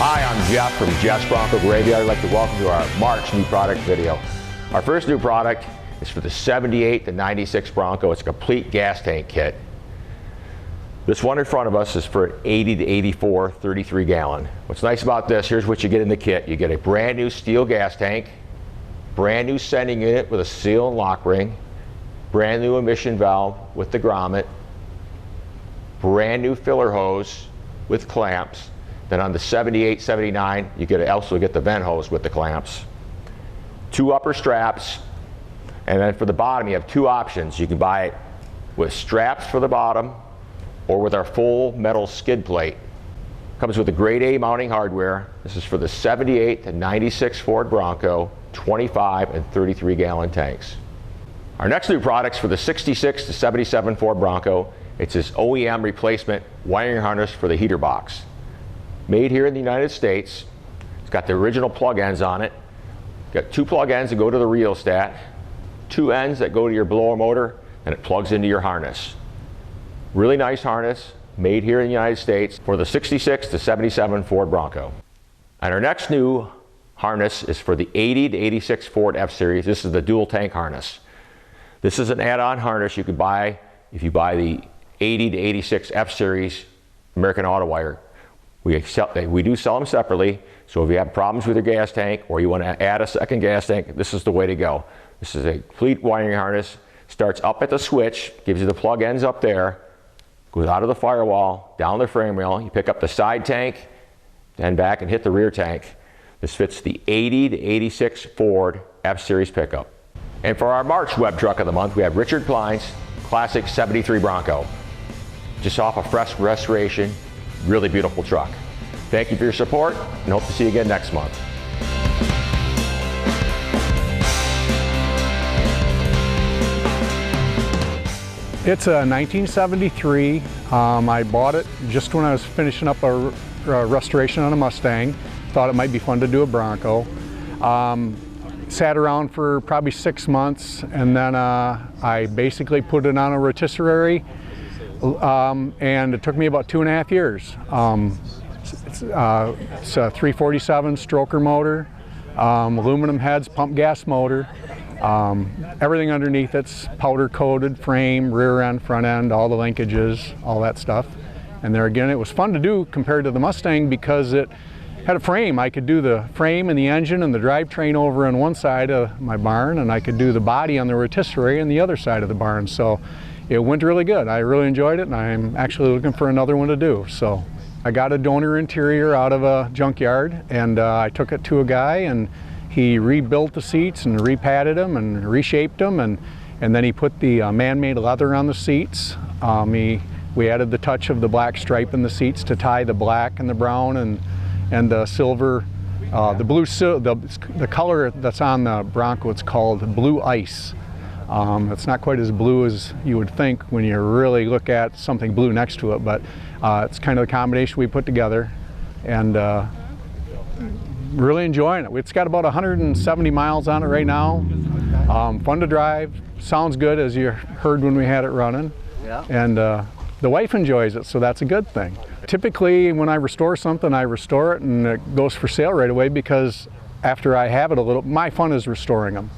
Hi, I'm Jeff from Jeff's Bronco Graveyard. I'd like to welcome to our March new product video. Our first new product is for the 78 to 96 Bronco. It's a complete gas tank kit. This one in front of us is for 80 to 84 33 gallon. What's nice about this, here's what you get in the kit. You get a brand new steel gas tank, brand new sending unit with a seal and lock ring, brand new emission valve with the grommet, brand new filler hose with clamps. Then on the 78, 79, you also get the vent hose with the clamps. 2 upper straps, and then for the bottom you have 2 options. You can buy it with straps for the bottom or with our full metal skid plate. Comes with a grade A mounting hardware. This is for the 78 to 96 Ford Bronco, 25 and 33 gallon tanks. Our next new product's for the 66 to 77 Ford Bronco. It's this OEM replacement wiring harness for the heater box. Made here in the United States. It's got the original plug ends on it. Got 2 plug ends that go to the rheostat, 2 ends that go to your blower motor, and it plugs into your harness. Really nice harness, made here in the United States for the 66 to 77 Ford Bronco. And our next new harness is for the 80 to 86 Ford F-Series. This is the dual tank harness. This is an add-on harness you could buy if you buy the 80 to 86 F-Series American Auto Wire. We do sell them separately, so if you have problems with your gas tank or you want to add a second gas tank, this is the way to go. This is a complete wiring harness. Starts up at the switch, gives you the plug ends up there, goes out of the firewall, down the frame rail. You pick up the side tank, then back and hit the rear tank. This fits the 80 to 86 Ford F-Series pickup. And for our March web truck of the month, we have Richard Klein's Classic 73 Bronco. Just off a fresh restoration. Really beautiful truck. Thank you for your support and hope to see you again next month. It's a 1973. I bought it just when I was finishing up a restoration on a Mustang. Thought it might be fun to do a Bronco. Sat around for probably 6 months, and then I basically put it on a rotisserie. And it took me about 2.5 years. It's a 347 stroker motor, aluminum heads, pump gas motor. Everything underneath it's powder coated, frame, rear end, front end, all the linkages, all that stuff. And there again, it was fun to do compared to the Mustang because it had a frame. I could do the frame and the engine and the drivetrain over on one side of my barn, and I could do the body on the rotisserie on the other side of the barn. So it went really good. I really enjoyed it, and I'm actually looking for another one to do. So I got a donor interior out of a junkyard, and I took it to a guy, and he rebuilt the seats and repadded them and reshaped them, and then he put the man-made leather on the seats. We added the touch of the black stripe in the seats to tie the black and the brown and the silver, the blue, the color that's on the Bronco. It's called blue ice. It's not quite as blue as you would think when you really look at something blue next to it, but it's kind of the combination we put together, and really enjoying it. It's got about 170 miles on it right now. Fun to drive, sounds good as you heard when we had it running, yeah. And the wife enjoys it, so that's a good thing. Typically when I restore something, I restore it and it goes for sale right away, because after I have it a little, my fun is restoring them.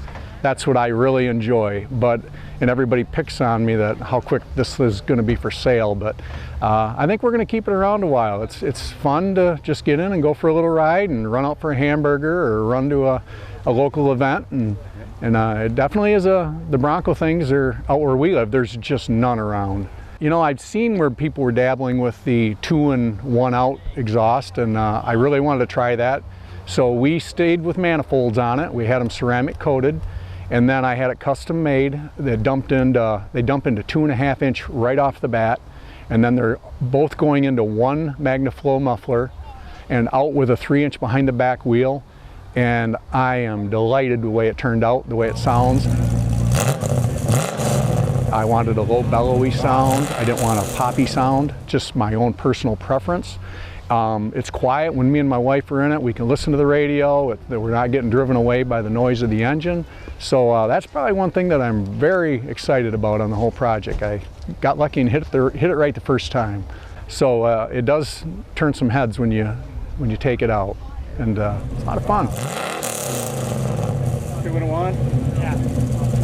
That's what I really enjoy, and everybody picks on me that how quick this is going to be for sale, but I think we're going to keep it around a while. It's fun to just get in and go for a little ride and run out for a hamburger or run to a local event, and it definitely is the Bronco things are out where we live. There's just none around. You know, I've seen where people were dabbling with the 2-in-1 out exhaust, and I really wanted to try that. So we stayed with manifolds on it. We had them ceramic coated. And then I had it custom made. They dump into 2.5 inch right off the bat, and then they're both going into one MagnaFlow muffler and out with a 3-inch behind the back wheel. And I am delighted the way it turned out, the way it sounds. I wanted a low bellowy sound. I didn't want a poppy sound, just my own personal preference. It's quiet. When me and my wife are in it, we can listen to the radio. We're not getting driven away by the noise of the engine. So that's probably one thing that I'm very excited about on the whole project. I got lucky and hit it right the first time. So it does turn some heads when you when you take it out, and it's a lot of fun. 2 and 1? Yeah.